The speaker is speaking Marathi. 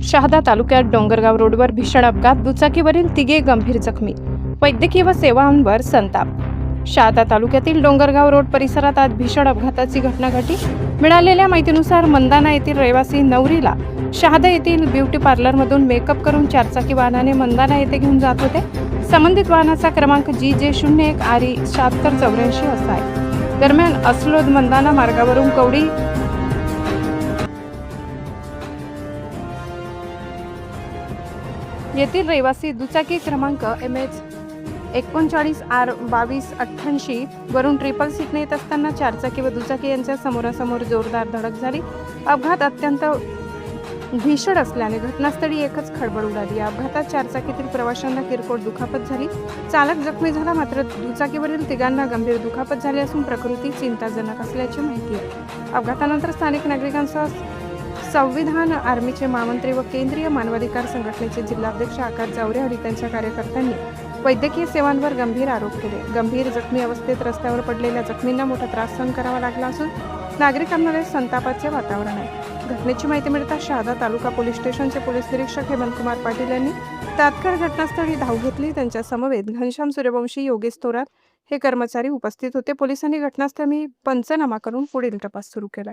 शहादा तालुक्यात डोंगरगाव रोडवर भीषण अपघात, दुचाकीवरील तिघे गंभीर जखमी, वैद्यकीय व सेवांवर संताप। शहादा तालुक्यातील डोंगरगाव रोड परिसरात आज भीषण अपघाताची घटना घडली। मिळालेल्या माहितीनुसार मंदाना येथील रहिवासी नवरीला शहादा येथील ब्युटी पार्लरमधून मेकअप करून चारचाकी वाहनाने मंदाना येथे घेऊन जात होते। संबंधित वाहनाचा क्रमांक GJ01 RE 7684 असा आहे। दरम्यान अस्लोद मंदाना मार्गावरून कवडी येथील रहिवासी दुचाकी क्रमांक MH 39R 2288 वरून 666 येत असताना चारचाकी व दुचाकी यांच्या समोरासमोर जोरदार धडक झाली। अपघात अत्यंत भीषण असल्याने घटनास्थळी एकच खळबळ उडाली। या अपघातात चारचाकीतील प्रवाशांना किरकोळ दुखापत झाली, चालक जखमी झाला, मात्र दुचाकीवरील तिघांना गंभीर दुखापत झाली असून प्रकृती चिंताजनक असल्याची माहिती आहे। अपघातानंतर स्थानिक नागरिकांसह संविधान आर्मीचे महामंत्री व केंद्रीय मानवाधिकार संघटनेचे जिल्हाध्यक्ष आकाश जावरे आणि त्यांच्या कार्यकर्त्यांनी वैद्यकीय सेवांवर गंभीर आरोप केले। गंभीर जखमी अवस्थेत रस्त्यावर पडलेल्या जखमींना मोठा त्रास सहन करावा लागला असून नागरिकांमध्ये संतापाचे वातावरण आहे। घटनेची माहिती मिळताच शहादा तालुका पोलीस स्टेशनचे पोलीस निरीक्षक हेमंतकुमार पाटील यांनी तात्काळ घटनास्थळी धाव घेतली। त्यांच्या समवेत घनश्याम सूर्यवंशी, योगेश थोरात हे कर्मचारी उपस्थित होते। पोलिसांनी घटनास्थळी पंचनामा करून पुढील तपास सुरू केला।